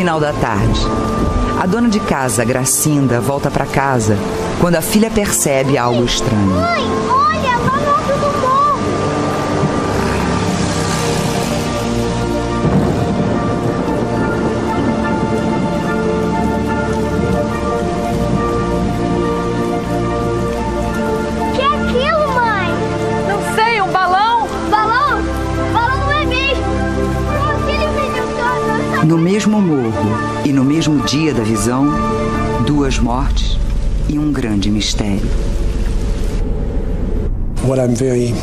Final da tarde. A dona de casa, Gracinda, volta para casa quando a filha percebe algo estranho. Mãe, olha, lá no alto do morro. Que é aquilo, mãe? Não sei, um balão? Balão? Balão não é mesmo. Por que ele veio? No mesmo morro e no mesmo dia da visão, 2 mortes e um grande mistério. What I'm very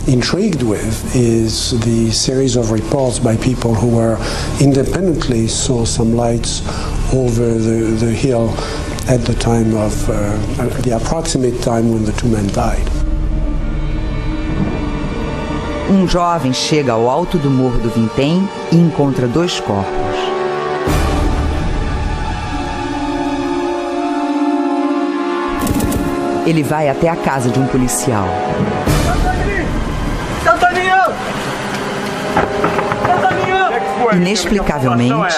intrigued with is the series of reports by people who were independently saw some lights over the hill at the time of the approximate time when the 2 men died. Um jovem chega ao alto do Morro do Vintém e encontra 2 corpos. Ele vai até a casa de um policial. Inexplicavelmente,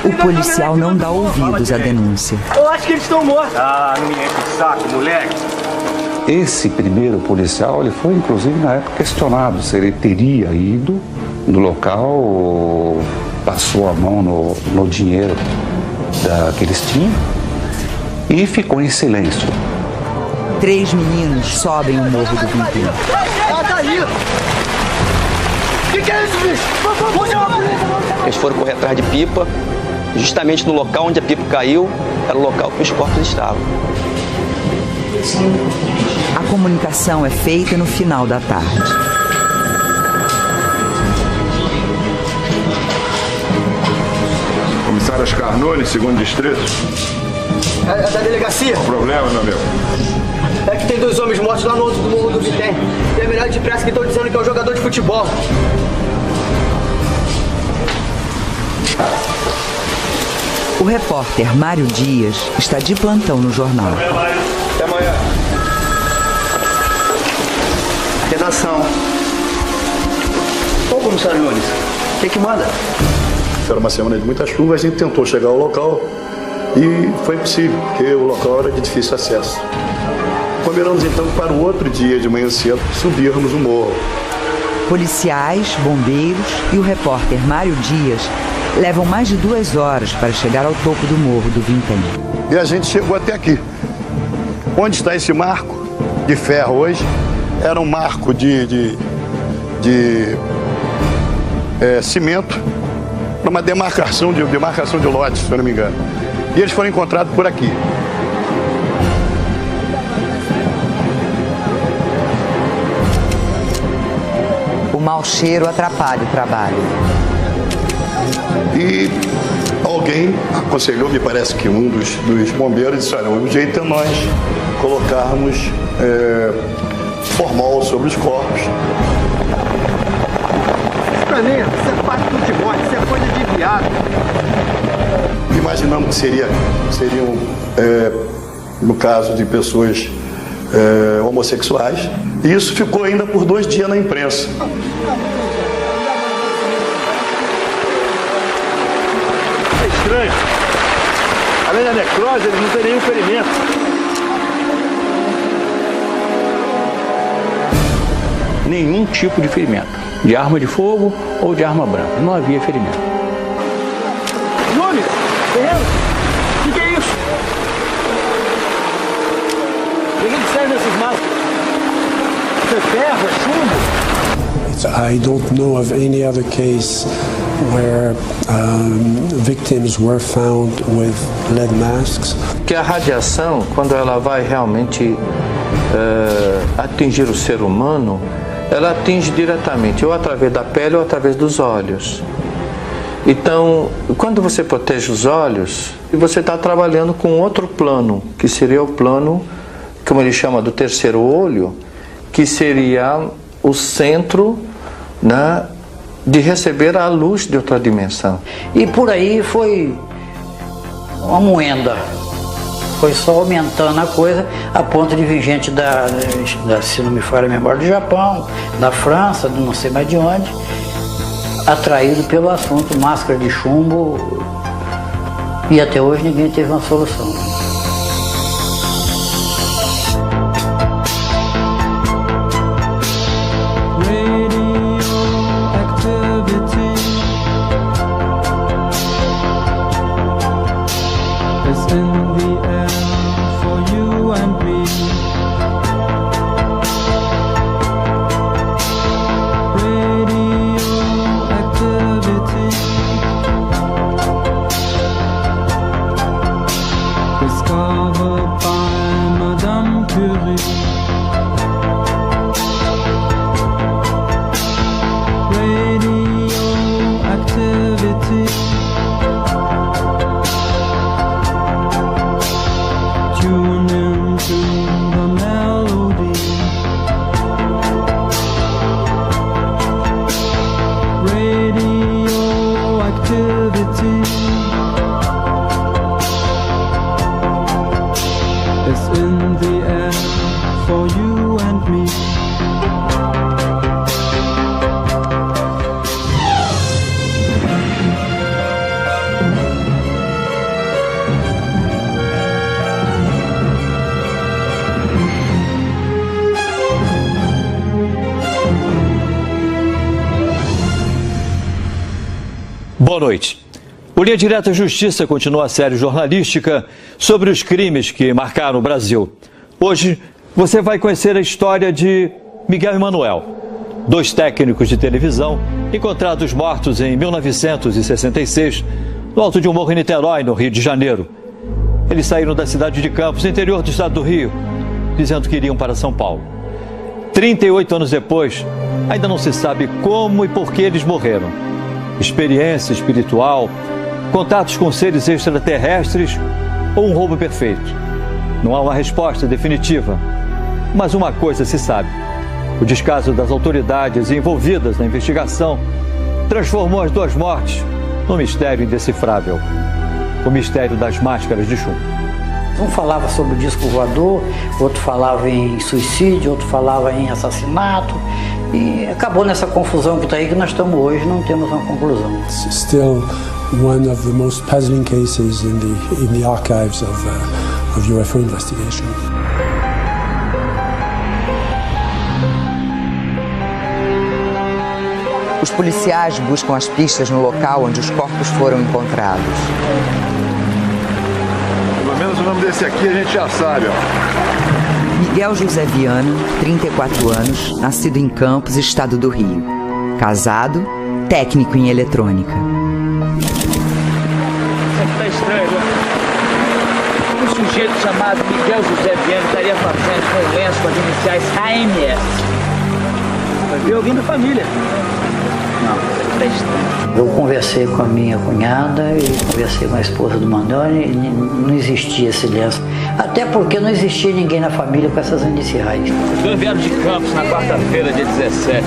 o policial não dá ouvidos à denúncia. Eu acho que eles estão mortos. Ah, não me enche o saco, moleque. Esse primeiro policial, ele foi inclusive na época questionado se ele teria ido no local, passou a mão no dinheiro que eles tinham e ficou em silêncio. 3 meninos sobem o Morro do Vintém. Ela tá aí. Que é isso, bicho? Eles foram correr atrás de pipa, justamente no local onde a pipa caiu, era o local que os corpos estavam. A comunicação é feita no final da tarde. Comissário Scarnoni, 2º distrito. É da delegacia? Qual o problema, meu amigo? É que tem 2 homens mortos lá no outro do Morro do Vintém. Tem a melhor de pressa que estão dizendo que é um jogador de futebol. O repórter Mário Dias está de plantão no jornal. Até amanhã. Redação. Ô, comissário Nunes, o que manda? Era uma semana de muita chuva, a gente tentou chegar ao local e foi possível, porque o local era de difícil acesso. Combinamos então para o outro dia de manhã cedo subirmos o morro. Policiais, bombeiros e o repórter Mário Dias levam mais de 2 horas para chegar ao topo do Morro do Vintém. E a gente chegou até aqui. Onde está esse marco de ferro hoje? Era um marco de cimento para uma demarcação de lotes, se eu não me engano. E eles foram encontrados por aqui. O mau cheiro atrapalha o trabalho. E alguém aconselhou, me parece que um dos bombeiros, disse: olha, o jeito é nós colocarmos formol sobre os corpos. Pra mim, isso é parte do futebol, isso é coisa de viado. Imaginamos que seriam, no caso de pessoas homossexuais, e isso ficou ainda por 2 dias na imprensa. É estranho. Além da necrose, eles não têm nenhum ferimento. Nenhum tipo de ferimento, de arma de fogo ou de arma branca. Não havia ferimento. Nunes, Ferreira, o que é isso? O que serve nesses maços? Isso é ferro, é chumbo? I don't know of any other case where victims were found with lead masks. Que a radiação, quando ela vai realmente atingir o ser humano, ela atinge diretamente, ou através da pele ou através dos olhos. Então, quando você protege os olhos, você está trabalhando com outro plano, que seria o plano, como ele chama, do terceiro olho, que seria o centro, né, de receber a luz de outra dimensão. E por aí foi uma moenda. Foi só aumentando a coisa, a ponto de vir gente se não me falha a memória, do Japão, da França, não sei mais de onde, atraído pelo assunto máscara de chumbo E até hoje ninguém teve uma solução. Boa noite. O Linha Direta Justiça continua a série jornalística sobre os crimes que marcaram o Brasil. Hoje, você vai conhecer a história de Miguel e Manuel, 2 técnicos de televisão encontrados mortos em 1966, no alto de um morro em Niterói, no Rio de Janeiro. Eles saíram da cidade de Campos, no interior do estado do Rio, dizendo que iriam para São Paulo. 38 anos depois, ainda não se sabe como e por que eles morreram. Experiência espiritual, contatos com seres extraterrestres ou um roubo perfeito? Não há uma resposta definitiva, mas uma coisa se sabe: o descaso das autoridades envolvidas na investigação transformou as 2 mortes num mistério indecifrável, o mistério das máscaras de chumbo. Um falava sobre o disco voador, outro falava em suicídio, outro falava em assassinato. E acabou nessa confusão que está aí, que nós estamos hoje, não temos uma conclusão. It's still one of the most puzzling cases in the archives of UFO investigation. Os policiais buscam as pistas no local onde os corpos foram encontrados. Pelo menos o nome desse aqui a gente já sabe, ó. Miguel José Viana, 34 anos, nascido em Campos, estado do Rio. Casado, técnico em eletrônica. Tá estranho, né? Um sujeito chamado Miguel José Viana estaria fazendo com o lenço com as iniciais AMS. Vai ver alguém da família. Não, tá estranho. Eu conversei com a minha cunhada e conversei com a esposa do Manuel e não existia esse lenço. Até porque não existia ninguém na família com essas iniciais. Os 2 vieram de Campos na quarta-feira, dia 17.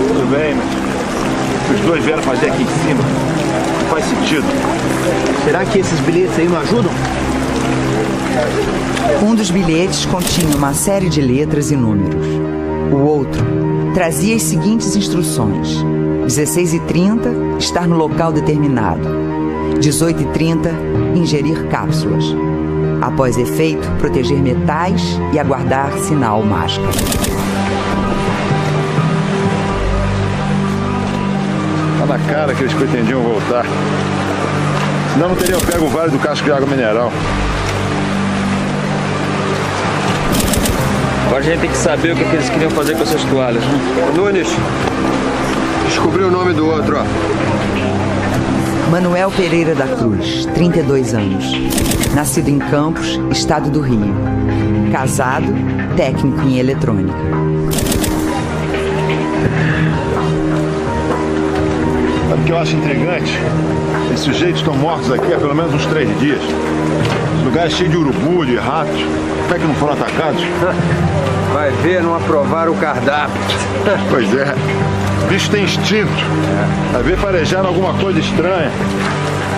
Tudo bem, mas os 2 vieram fazer aqui em cima. Não faz sentido. Será que esses bilhetes aí não ajudam? Um dos bilhetes continha uma série de letras e números. O outro trazia as seguintes instruções: 16h30, estar no local determinado. 18h30, ingerir cápsulas. Após efeito, proteger metais e aguardar sinal máscara. Tá na cara que eles pretendiam voltar. Senão não teriam pego o Vale do Casco de Água Mineral. Agora a gente tem que saber o que eles queriam fazer com essas toalhas, né? Nunes, descobriu o nome do outro, ó. Manuel Pereira da Cruz, 32 anos. Nascido em Campos, estado do Rio. Casado, técnico em eletrônica. Sabe o que eu acho intrigante? Esses sujeitos estão mortos aqui há pelo menos uns 3 dias. Esse lugar é cheio de urubu, de ratos. Como é que não foram atacados? Vai ver, não aprovaram o cardápio. Pois é. O bicho tem instinto. Vai ver farejar alguma coisa estranha.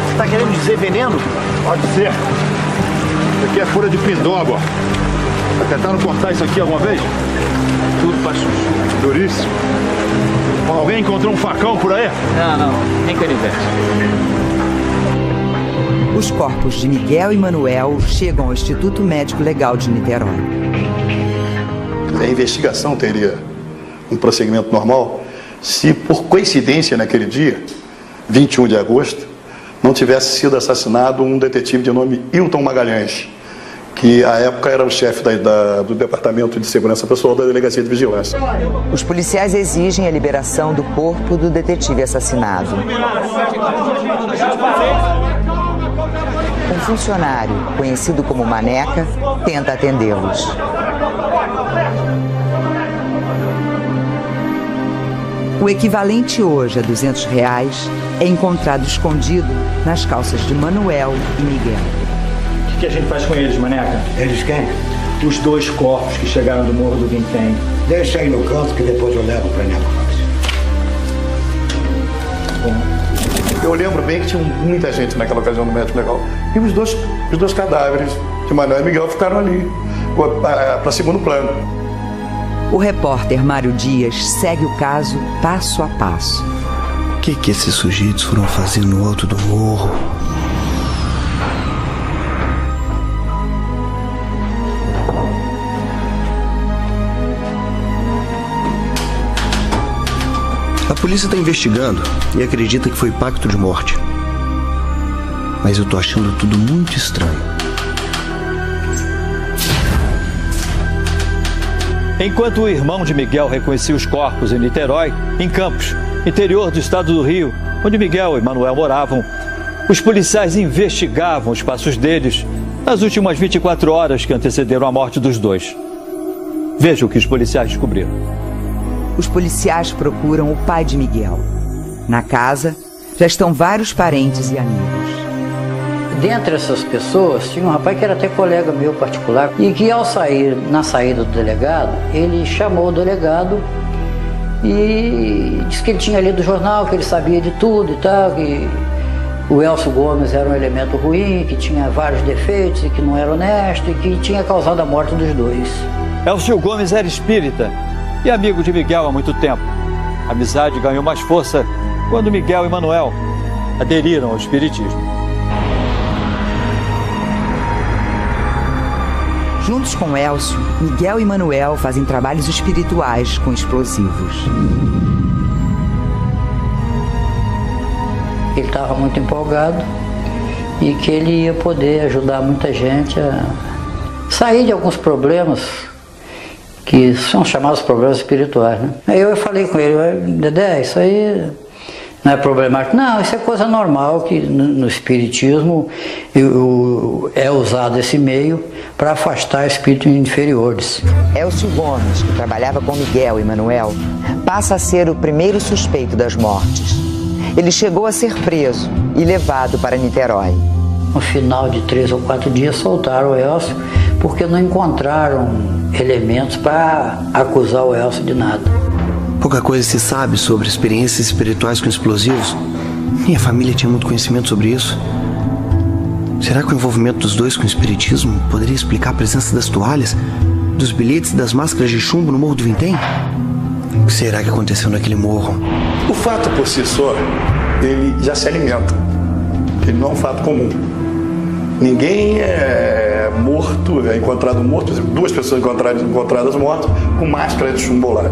Você tá querendo dizer veneno? Pode ser. Isso aqui é folha de pindoba, ó. Já tentaram cortar isso aqui alguma vez? Tudo pra chuchu. Duríssimo. Alguém encontrou um facão por aí? Não, nem canivete. Os corpos de Miguel e Manuel chegam ao Instituto Médico Legal de Niterói. A investigação teria um prosseguimento normal se, por coincidência, naquele dia, 21 de agosto, não tivesse sido assassinado um detetive de nome Hilton Magalhães, que à época era o chefe do Departamento de Segurança Pessoal da Delegacia de Vigilância. Os policiais exigem a liberação do corpo do detetive assassinado. Um funcionário, conhecido como Maneca, tenta atendê-los. O equivalente hoje a R$200 é encontrado escondido nas calças de Manuel e Miguel. O que a gente faz com eles, Maneca? Eles quem? Os 2 corpos que chegaram do Morro do Vintém. Deixa aí no canto que depois eu levo para a necrópsia. Eu lembro bem que tinha muita gente naquela ocasião no médico legal. E os dois cadáveres de Manuel e Miguel ficaram ali, para segundo plano. O repórter Mário Dias segue o caso passo a passo. O que esses sujeitos foram fazer no alto do morro? A polícia está investigando e acredita que foi pacto de morte. Mas eu tô achando tudo muito estranho. Enquanto o irmão de Miguel reconhecia os corpos em Niterói, em Campos, interior do estado do Rio, onde Miguel e Manuel moravam, os policiais investigavam os passos deles nas últimas 24 horas que antecederam a morte dos 2. Veja o que os policiais descobriram. Os policiais procuram o pai de Miguel. Na casa, já estão vários parentes e amigos. Dentre essas pessoas, tinha um rapaz que era até colega meu particular e que ao sair, na saída do delegado, ele chamou o delegado e disse que ele tinha lido o jornal, que ele sabia de tudo e tal, que o Elcio Gomes era um elemento ruim, que tinha vários defeitos e que não era honesto e que tinha causado a morte dos 2. Elcio Gomes era espírita e amigo de Miguel há muito tempo. A amizade ganhou mais força quando Miguel e Manuel aderiram ao espiritismo. Juntos com Elcio, Miguel e Manuel fazem trabalhos espirituais com explosivos. Ele estava muito empolgado e que ele ia poder ajudar muita gente a sair de alguns problemas que são chamados problemas espirituais, né? Aí eu falei com ele: Dedé, isso aí não é problemático. Não, isso é coisa normal, que no espiritismo é usado esse meio para afastar espíritos inferiores. Elcio Gomes, que trabalhava com Miguel e Manuel, passa a ser o primeiro suspeito das mortes. Ele chegou a ser preso e levado para Niterói. No final de 3 ou 4 dias soltaram o Elcio porque não encontraram elementos para acusar o Elcio de nada. Pouca coisa se sabe sobre experiências espirituais com explosivos. Minha família tinha muito conhecimento sobre isso. Será que o envolvimento dos 2 com o espiritismo poderia explicar a presença das toalhas, dos bilhetes e das máscaras de chumbo no Morro do Vintém? O que será que aconteceu naquele morro? O fato por si só, ele já se alimenta. Ele não é um fato comum. Ninguém é morto, é encontrado morto, por exemplo, 2 pessoas encontradas mortas com máscara de chumbo bolado.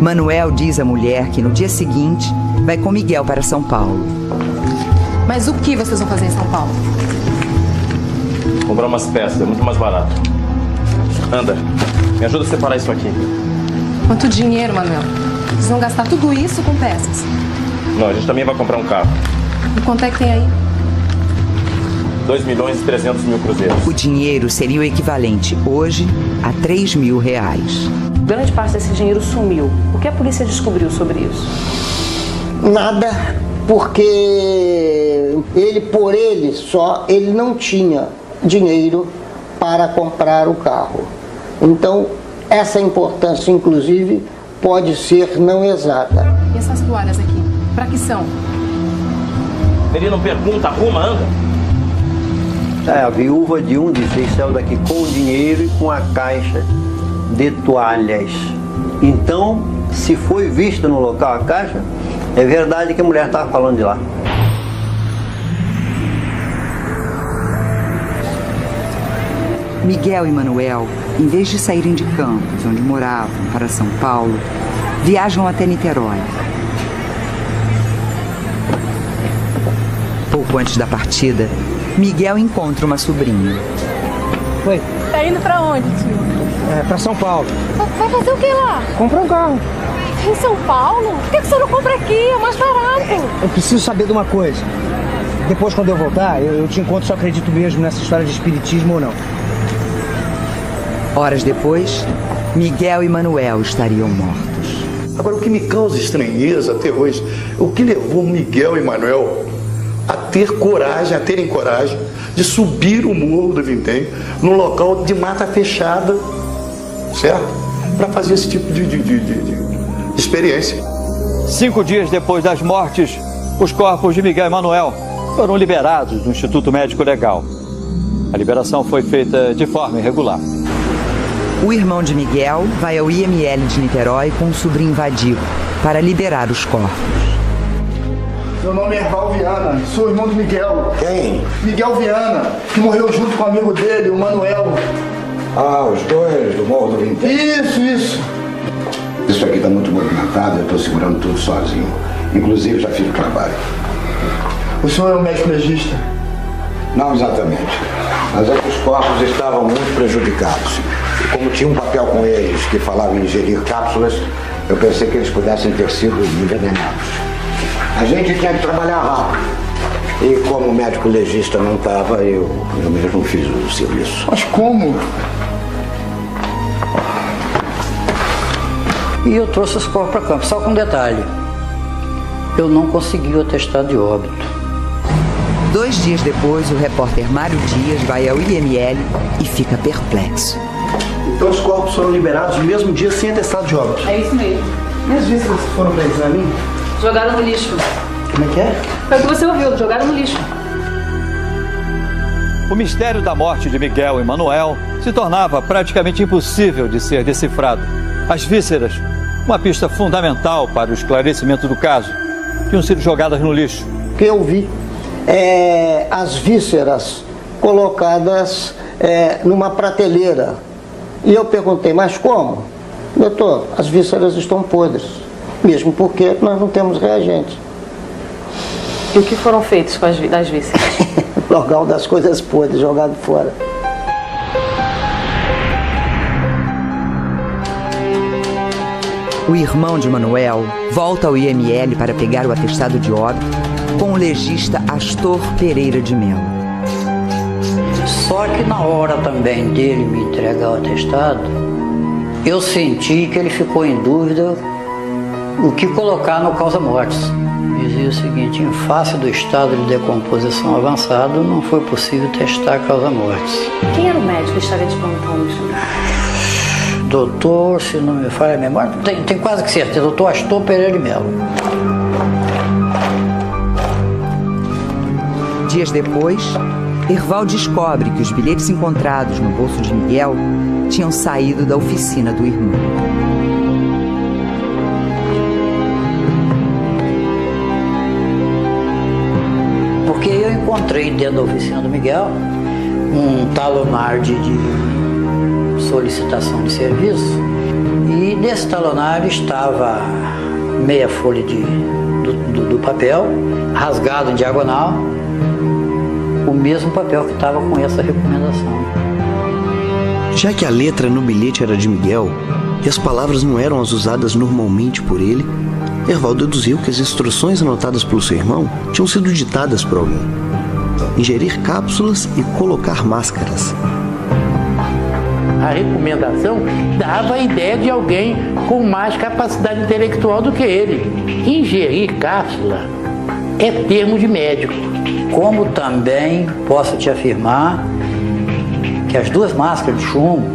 Manuel diz à mulher que no dia seguinte vai com Miguel para São Paulo. Mas o que vocês vão fazer em São Paulo? Comprar umas peças, é muito mais barato. Anda, me ajuda a separar isso aqui. Quanto dinheiro, Manuel? Vocês vão gastar tudo isso com peças? Não, a gente também vai comprar um carro. E quanto é que tem aí? 2.300.000 cruzeiros. O dinheiro seria o equivalente, hoje, a R$3.000. Grande parte desse dinheiro sumiu. O que a polícia descobriu sobre isso? Nada, porque por ele só, ele não tinha dinheiro para comprar o carro. Então, essa importância, inclusive, pode ser não exata. E essas toalhas aqui, para que são? Ele não pergunta, arruma, anda. A viúva de um de vocês saiu daqui com o dinheiro e com a caixa de toalhas. Então, Se foi vista no local a caixa, é verdade que a mulher estava falando de lá. Miguel e Manuel, em vez de saírem de Campos, onde moravam, para São Paulo, viajam até Niterói. Pouco antes da partida, Miguel encontra uma sobrinha. Oi. Tá indo pra onde, tio? Pra São Paulo. Vai fazer o que lá? Comprar um carro. Em São Paulo? Por que você não compra aqui? É mais barato. Eu preciso saber de uma coisa. Depois, quando eu voltar, eu te encontro se eu acredito mesmo nessa história de espiritismo ou não. Horas depois, Miguel e Manuel estariam mortos. Agora, o que me causa estranheza até hoje, o que levou Miguel e Manuel a terem coragem de subir o Morro do Vintém num local de mata fechada, certo? Para fazer esse tipo de experiência. 5 dias depois das mortes, os corpos de Miguel e Manuel foram liberados do Instituto Médico Legal. A liberação foi feita de forma irregular. O irmão de Miguel vai ao IML de Niterói com o sobrinho Vadio para liberar os corpos. Meu nome é Erval Viana, sou irmão do Miguel. Quem? Miguel Viana, que morreu junto com o amigo dele, o Manuel. Ah, os dois do Morro do Vintém? Isso. Isso aqui está muito movimentado, eu estou segurando tudo sozinho. Inclusive, já fiz o trabalho. O senhor é um médico legista? Não exatamente. Mas é que os corpos estavam muito prejudicados. E como tinha um papel com eles que falava em ingerir cápsulas, eu pensei que eles pudessem ter sido envenenados. A gente tinha que trabalhar rápido. E como o médico legista não estava, eu mesmo fiz o serviço. Mas como? E eu trouxe os corpos para campo, só com um detalhe. Eu não consegui o atestado de óbito. 2 dias depois, o repórter Mário Dias vai ao IML e fica perplexo. Então os corpos foram liberados no mesmo dia sem atestado de óbito? É isso mesmo. E as vísceras foram para exame? Jogaram no lixo. Como é que é? Foi o que você ouviu, jogaram no lixo. O mistério da morte de Miguel e Manuel se tornava praticamente impossível de ser decifrado. As vísceras, uma pista fundamental para o esclarecimento do caso, tinham sido jogadas no lixo. O que eu vi é as vísceras colocadas numa prateleira. E eu perguntei, mas como? Doutor, as vísceras estão podres, mesmo porque nós não temos reagentes. E o que foram feitos com das vísceras? Local das coisas podres, jogado fora. O irmão de Manuel volta ao IML para pegar o atestado de óbito com o legista Astor Pereira de Melo. Só que na hora também dele me entregar o atestado, eu senti que ele ficou em dúvida o que colocar no causa-mortes. Dizia o seguinte: em face do estado de decomposição avançado, não foi possível testar a causa-mortes. Quem era o médico que estaria de plantão no instituto? Doutor, se não me falha a memória, tem quase que certeza, doutor Astor Pereira de Melo. Dias depois, Erval descobre que os bilhetes encontrados no bolso de Miguel tinham saído da oficina do irmão. Porque eu encontrei dentro da oficina do Miguel um talonário de solicitação de serviço, e nesse talonário estava meia folha do papel, rasgado em diagonal, o mesmo papel que estava com essa recomendação. Já que a letra no bilhete era de Miguel e as palavras não eram as usadas normalmente por ele, Erval deduziu que as instruções anotadas pelo seu irmão tinham sido ditadas por alguém: ingerir cápsulas e colocar máscaras. A recomendação dava a ideia de alguém com mais capacidade intelectual do que ele. Ingerir cápsula é termo de médico. Como também posso te afirmar que as 2 máscaras de chumbo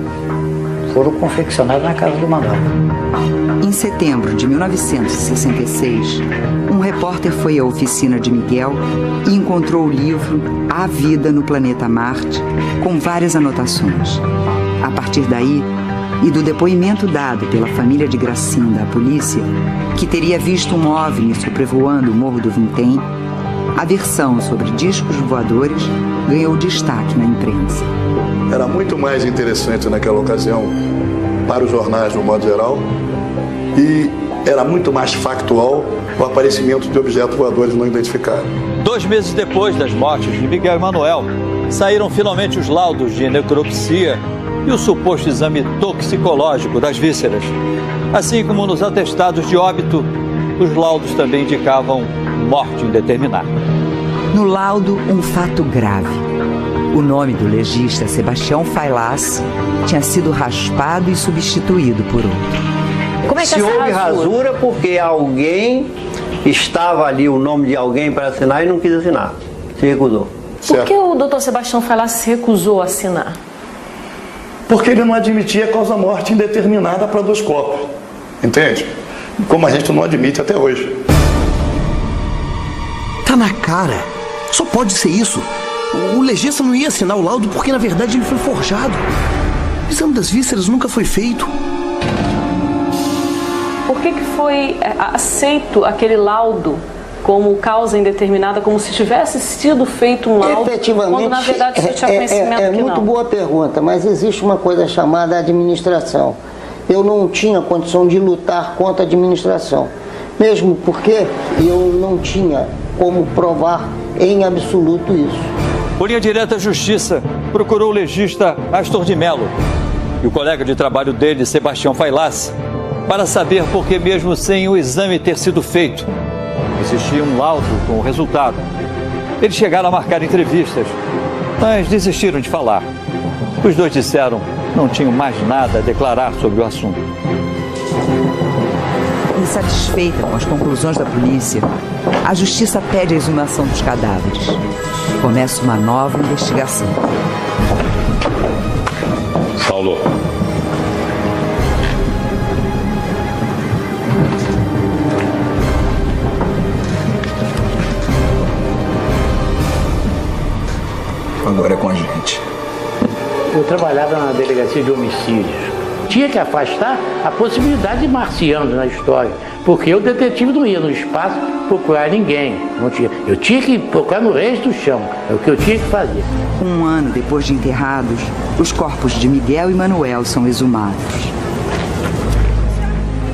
foram confeccionadas na casa do Manuel. Em setembro de 1966, um repórter foi à oficina de Miguel e encontrou o livro A Vida no Planeta Marte, com várias anotações. A partir daí, e do depoimento dado pela família de Gracinda à polícia, que teria visto um OVNI sobrevoando o Morro do Vintém, a versão sobre discos voadores ganhou destaque na imprensa. Era muito mais interessante naquela ocasião para os jornais, no modo geral, e era muito mais factual o aparecimento de objetos voadores não identificados. 2 meses depois das mortes de Miguel e Manuel, saíram finalmente os laudos de necropsia e o suposto exame toxicológico das vísceras. Assim como nos atestados de óbito, os laudos também indicavam morte indeterminada. No laudo, um fato grave. O nome do legista Sebastião Failas tinha sido raspado e substituído por outro. Como é que Se houve rasura porque alguém estava ali, o nome de alguém para assinar e não quis assinar. Se recusou. Por que o doutor Sebastião Failas se recusou a assinar? Porque ele não admitia causa-morte indeterminada para 2 corpos. Entende? Como a gente não admite até hoje. Tá na cara. Só pode ser isso. O legista não ia assinar o laudo porque, na verdade, ele foi forjado. O exame das vísceras nunca foi feito. Por que foi aceito aquele laudo como causa indeterminada, como se tivesse sido feito um laudo, quando na verdade você tinha conhecimento que não? É muito boa pergunta, mas existe uma coisa chamada administração. Eu não tinha condição de lutar contra a administração, mesmo porque eu não tinha como provar em absoluto isso. Por Linha Direta Justiça, procurou o legista Astor de Mello e o colega de trabalho dele, Sebastião Failas, para saber por que, mesmo sem o exame ter sido feito, existia um laudo com o resultado. Eles chegaram a marcar entrevistas, mas desistiram de falar. Os dois disseram que não tinham mais nada a declarar sobre o assunto. Insatisfeita com as conclusões da polícia, a justiça pede a exumação dos cadáveres. Começa uma nova investigação. Saulo. Agora é com a gente. Eu trabalhava na delegacia de homicídios. Tinha que afastar a possibilidade de marcianos na história, porque o detetive não ia no espaço procurar ninguém. Não tinha. Eu tinha que procurar no resto do chão. É o que eu tinha que fazer. 1 ano depois de enterrados, os corpos de Miguel e Manuel são exumados.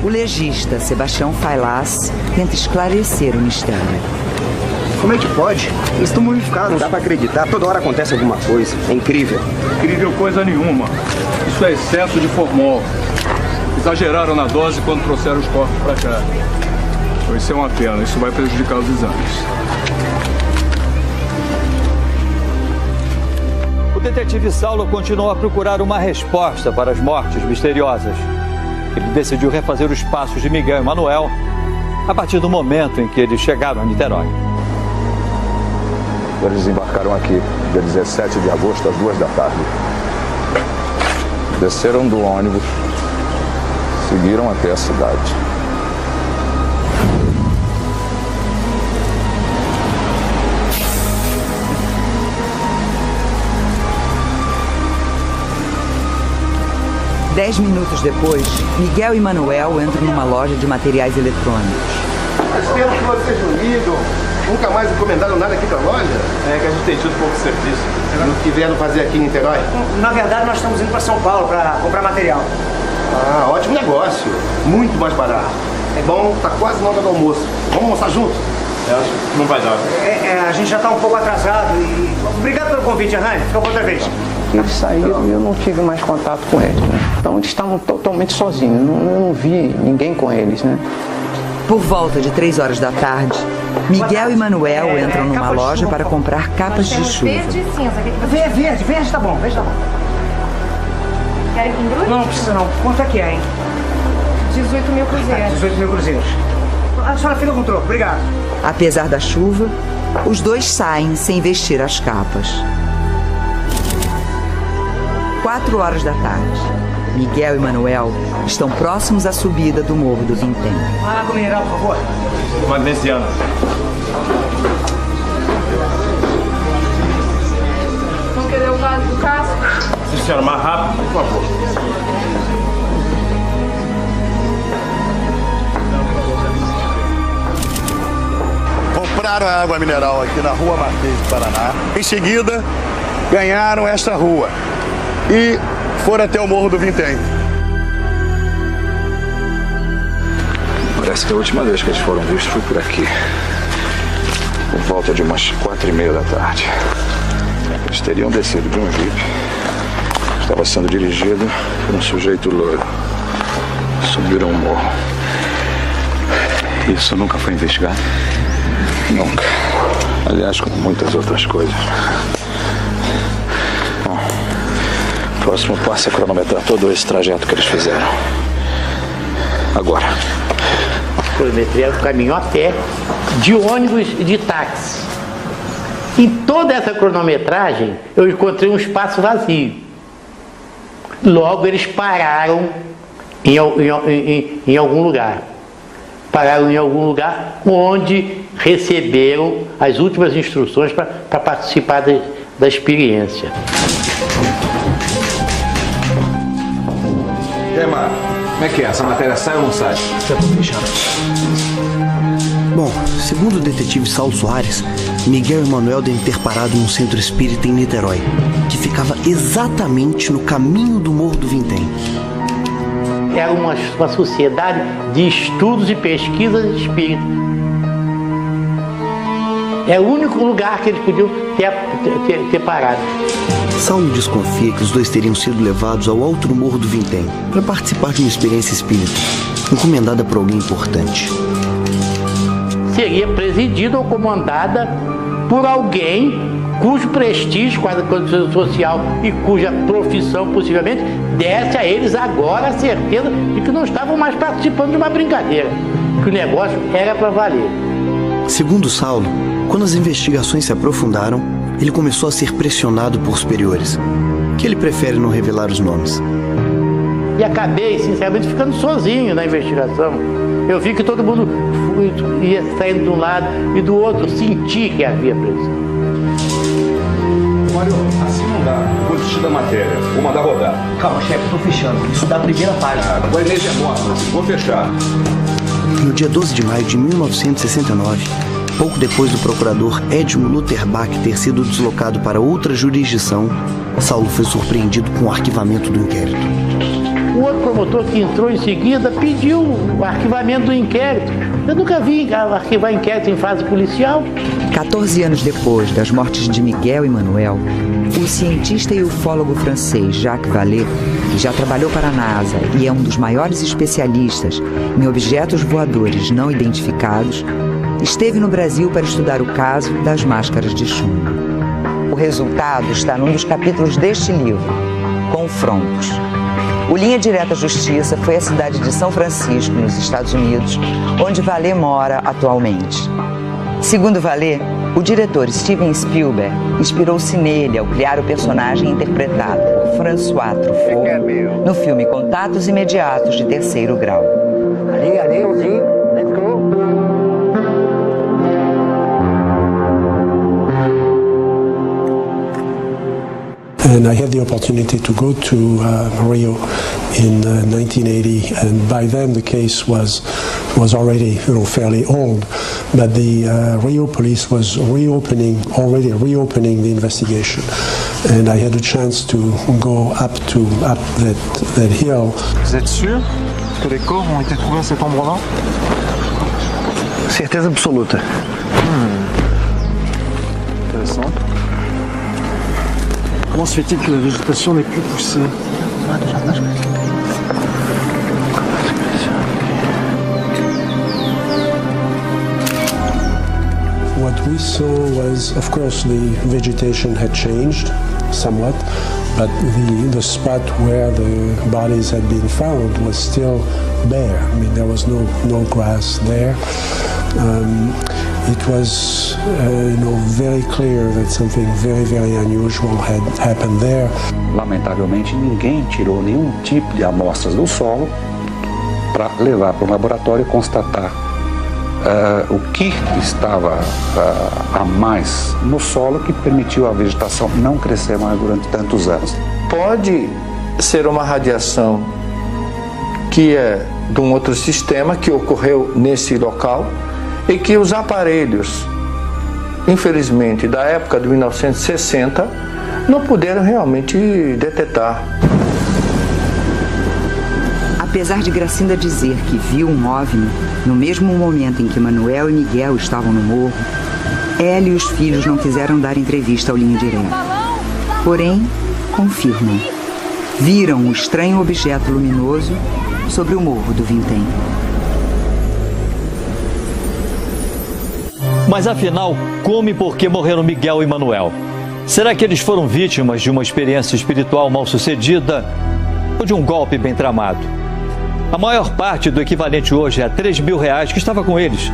O legista Sebastião Failas tenta esclarecer o mistério. Como é que pode? Eles estão mumificados, não dá pra acreditar. Toda hora acontece alguma coisa. É incrível. Incrível coisa nenhuma. Isso é excesso de formol. Exageraram na dose quando trouxeram os corpos pra cá. Isso é uma pena. Isso vai prejudicar os exames. O detetive Saulo continuou a procurar uma resposta para as mortes misteriosas. Ele decidiu refazer os passos de Miguel e Manuel a partir do momento em que eles chegaram a Niterói. Eles embarcaram aqui, dia 17 de agosto, às 2 da tarde. Desceram do ônibus, seguiram até a cidade. Dez minutos depois, Miguel e Manuel entram numa loja de materiais eletrônicos. Faz tempo que vocês não ligam. Nunca mais encomendaram nada aqui pra loja? É que a gente tem tido pouco serviço. No que vieram fazer aqui em Niterói? Na verdade, nós estamos indo para São Paulo para comprar material. Ah, ótimo negócio. Muito mais barato. É bom, tá quase na hora do almoço. Vamos almoçar junto? Eu acho que não vai dar. A gente já está um pouco atrasado e... Obrigado pelo convite, Arranha. Fica outra vez. Eles saíram e eu não tive mais contato com eles, né? Então eles estavam totalmente sozinhos. Eu não vi ninguém com eles, né? Por volta de 3 horas da tarde, Miguel e Manuel entram numa loja para comprar capas de chuva. Verde e cinza. Verde tá bom, verde tá bom. Querem com embrulho? Não precisa não. Quanto é que é, hein? 18 mil cruzeiros. 18 mil cruzeiros. A senhora fica com o troco, obrigado. Apesar da chuva, os dois saem sem vestir as capas. 4 horas da tarde. Miguel e Manuel estão próximos à subida do Morro do Vintém. Água mineral, por favor. Magnesiano. Vamos querer o vaso do casco? Se senhora, mais rápido, por favor. ganharam a água mineral aqui na Rua Marquês do Paraná. Em seguida, ganharam esta rua e foram até o Morro do Vintém. Parece que a última vez que eles foram vistos foi por aqui, por volta de umas 4h30 da tarde. Eles teriam descido de um Jeep. Estava sendo dirigido por um sujeito loiro. Subiram um morro. Isso nunca foi investigado? Nunca. Aliás, como muitas outras coisas. Bom, o próximo passo é cronometrar todo esse trajeto que eles fizeram. Agora. Cronometrei o caminho a pé, de ônibus e de táxi. Em toda essa cronometragem, eu encontrei um espaço vazio. Logo, eles pararam em algum lugar. Pararam em algum lugar onde receberam as últimas instruções para participar da experiência. E aí, Marco, como é que é? Essa matéria sai ou não sai? Já tô fechando. Bom, segundo o detetive Saulo Soares, Miguel Emanuel deve ter parado em um centro espírita em Niterói, que ficava exatamente no caminho do Morro do Vintém. Era uma sociedade de estudos e pesquisas espíritas. É o único lugar que eles podiam ter parado. Saulo desconfia que os dois teriam sido levados ao alto do Morro do Vintém para participar de uma experiência espírita, encomendada por alguém importante. Seria presidida ou comandada por alguém cujo prestígio, com a condição social e cuja profissão possivelmente desse a eles agora a certeza de que não estavam mais participando de uma brincadeira, que o negócio era para valer. Segundo Saulo, quando as investigações se aprofundaram, ele começou a ser pressionado por superiores, que ele prefere não revelar os nomes. E acabei, sinceramente, ficando sozinho na investigação. Eu vi que todo mundo ia saindo de um lado e do outro, senti que havia pressão. Mário, assim não dá. Vou desistir da matéria. Vou mandar rodar. Calma, chefe, tô fechando. Isso dá a primeira página. Agora a energia é morta. Vou fechar. No dia 12 de maio de 1969, pouco depois do procurador Edmo Lutherbach ter sido deslocado para outra jurisdição, Saulo foi surpreendido com o arquivamento do inquérito. O outro promotor que entrou em seguida pediu o arquivamento do inquérito. Eu nunca vi arquivar inquérito em fase policial. 14 anos depois das mortes de Miguel e Manuel, o cientista e ufólogo francês Jacques Vallée, que já trabalhou para a NASA e é um dos maiores especialistas em objetos voadores não identificados, esteve no Brasil para estudar o caso das máscaras de chumbo. O resultado está num dos capítulos deste livro, Confrontos. O Linha Direta Justiça foi a cidade de São Francisco, nos Estados Unidos, onde Vallée mora atualmente. Segundo Vallée, o diretor Steven Spielberg inspirou-se nele ao criar o personagem interpretado por François Truffaut no filme Contatos Imediatos de Terceiro Grau. Let's go. And I had the opportunity to go to Rio in 1980, and by then the case was already fairly old, but the Rio police was already reopening the investigation, and I had a chance to go up that hill. Vous êtes sûr que les corps ont été trouvés à cet endroit-là? Certeza absoluta. Intéressant. Comment se fait-il que la végétation n'est plus poussée? What we saw was, of course, the vegetation had changed somewhat, but the spot where the bodies had been found was still bare. I mean, there was no grass there. It was, very clear that something very, very unusual had happened there. Lamentavelmente, ninguém tirou nenhum tipo de amostras do solo para levar para o laboratório e constatar o que estava a mais no solo que permitiu a vegetação não crescer mais durante tantos anos. Pode ser uma radiação que é de um outro sistema que ocorreu nesse local e que os aparelhos infelizmente, da época de 1960, não puderam realmente detectar. Apesar de Gracinda dizer que viu um OVNI no mesmo momento em que Manuel e Miguel estavam no morro, ela e os filhos não quiseram dar entrevista ao Linha Direta. Porém, confirmam. Viram um estranho objeto luminoso sobre o morro do Vintém. Mas afinal, como e por que morreram Miguel e Manuel? Será que eles foram vítimas de uma experiência espiritual mal sucedida ou de um golpe bem tramado? A maior parte do equivalente hoje a R$3.000 que estava com eles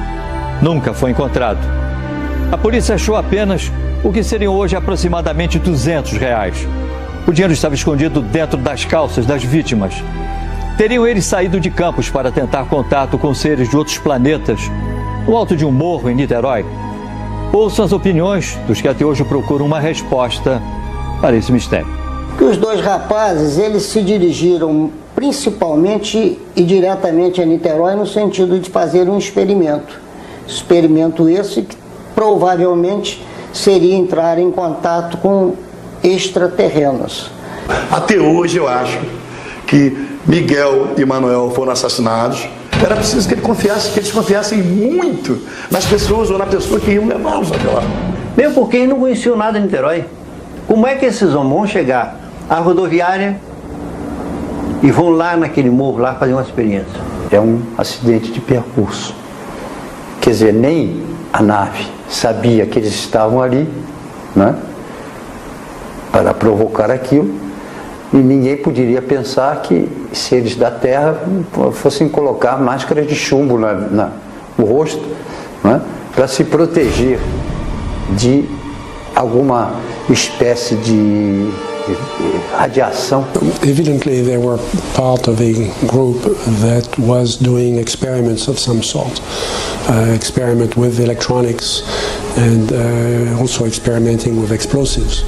nunca foi encontrado. A polícia achou apenas o que seriam hoje aproximadamente R$200. O dinheiro estava escondido dentro das calças das vítimas. Teriam eles saído de Campos para tentar contato com seres de outros planetas no alto de um morro em Niterói? Ouçam as opiniões dos que até hoje procuram uma resposta para esse mistério. Os dois rapazes, eles se dirigiram principalmente e diretamente a Niterói no sentido de fazer um experimento. Experimento esse que provavelmente seria entrar em contato com extraterrenos. Até hoje eu acho que Miguel e Manuel foram assassinados. Era preciso que eles confiassem muito nas pessoas ou na pessoa que iam levá-los até lá. Mesmo porque eles não conheciam nada de Niterói. Como é que esses homens vão chegar à rodoviária e vão lá naquele morro lá fazer uma experiência? É um acidente de percurso. Quer dizer, nem a nave sabia que eles estavam ali, né, para provocar aquilo. E ninguém poderia pensar que seres da Terra fossem colocar máscaras de chumbo no rosto, né, para se proteger de alguma espécie de radiação. Evidently, they were part of a group that was doing experiments of some sort, experiment with electronics and also experimenting with explosives.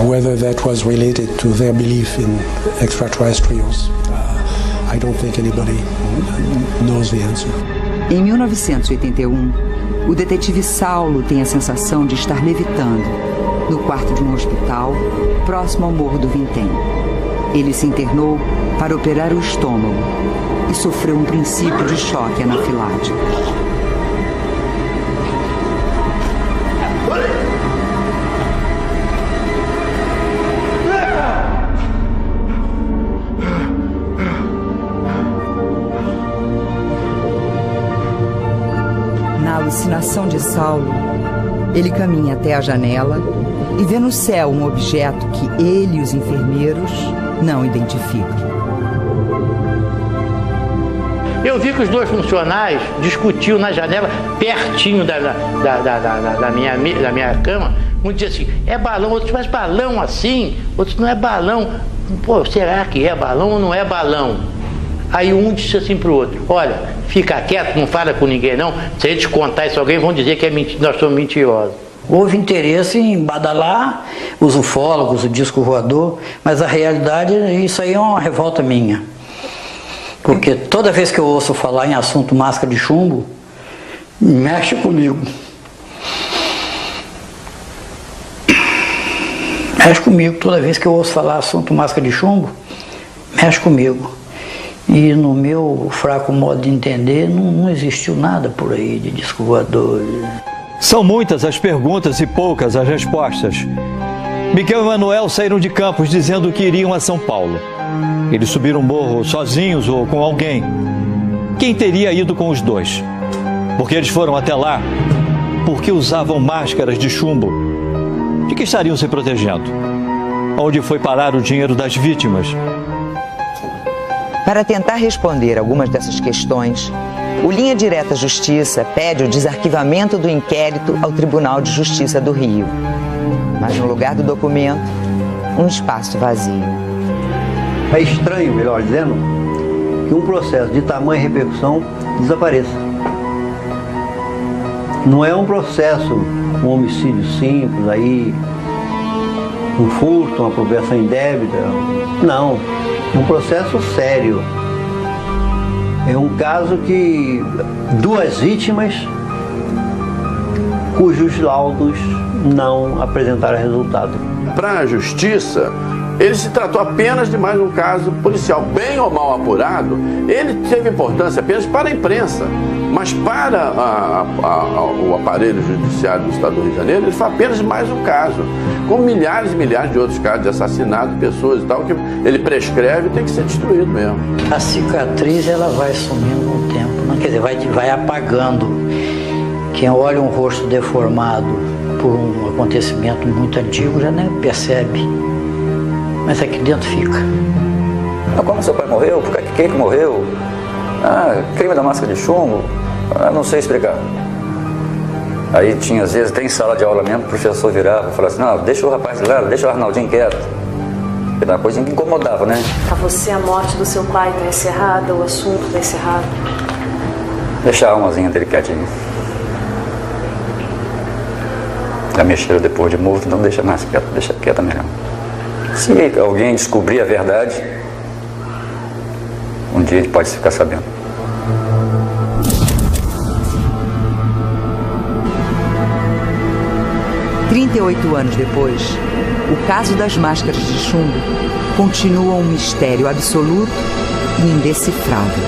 Whether that was related to their belief in extraterrestrials, I don't think anybody knows the answer. Em 1981, o detetive Saulo tem a sensação de estar levitando no quarto de um hospital próximo ao Morro do Vintém. Ele se internou para operar o estômago e sofreu um princípio de choque anafilático. Na alucinação de Saulo, ele caminha até a janela e vê no céu um objeto que ele e os enfermeiros não identificam. Eu vi que os dois funcionários discutiam na janela, pertinho da minha cama. Um dizia assim, é balão, outro faz balão assim, outro não é balão. Pô, será que é balão ou não é balão? Aí um disse assim pro outro, olha, fica quieto, não fala com ninguém não, se a gente contar isso a alguém vão dizer que nós somos mentirosos. Houve interesse em badalar os ufólogos, o disco voador, mas a realidade, isso aí é uma revolta minha. Porque toda vez que eu ouço falar em assunto máscara de chumbo, mexe comigo. Mexe comigo, toda vez que eu ouço falar assunto máscara de chumbo, mexe comigo. E no meu fraco modo de entender, não existiu nada por aí de disco voador. São muitas as perguntas e poucas as respostas. Miguel e Manuel saíram de Campos dizendo que iriam a São Paulo. Eles subiram o morro sozinhos ou com alguém. Quem teria ido com os dois? Porque eles foram até lá? Porque usavam máscaras de chumbo? De que estariam se protegendo? Onde foi parar o dinheiro das vítimas? Para tentar responder algumas dessas questões, o Linha Direta Justiça pede o desarquivamento do inquérito ao Tribunal de Justiça do Rio. Mas no lugar do documento, um espaço vazio. É estranho, melhor dizendo, que um processo de tamanha repercussão desapareça. Não é um processo, um homicídio simples, aí, um furto, uma apropriação indébita. Não, é um processo sério. É um caso que duas vítimas cujos laudos não apresentaram resultado. Para a justiça, ele se tratou apenas de mais um caso policial, bem ou mal apurado. Ele teve importância apenas para a imprensa, mas para o aparelho judiciário do Estado do Rio de Janeiro, ele foi apenas mais um caso, como milhares e milhares de outros casos de assassinato de pessoas e tal, que ele prescreve e tem que ser destruído mesmo. A cicatriz ela vai sumindo com o tempo, né? Quer dizer, vai apagando. Quem olha um rosto deformado por um acontecimento muito antigo já nem percebe, mas aqui dentro fica. Como seu pai morreu? Por que morreu? Crime da máscara de chumbo? Não sei explicar. Aí tinha, às vezes, tem sala de aula mesmo, o professor virava e falava assim, não, deixa o rapaz lá, deixa o Arnaldinho quieto. Era uma coisa que incomodava, né? Pra você, a morte do seu pai está encerrada, o assunto está encerrado? Deixa a almazinha dele quietinha. Já mexeram depois de morto, então deixa mais quieto, deixa quieta melhor. Se alguém descobrir a verdade, um dia ele pode ficar sabendo. – 38 anos depois, o caso das máscaras de chumbo continua um mistério absoluto e indecifrável.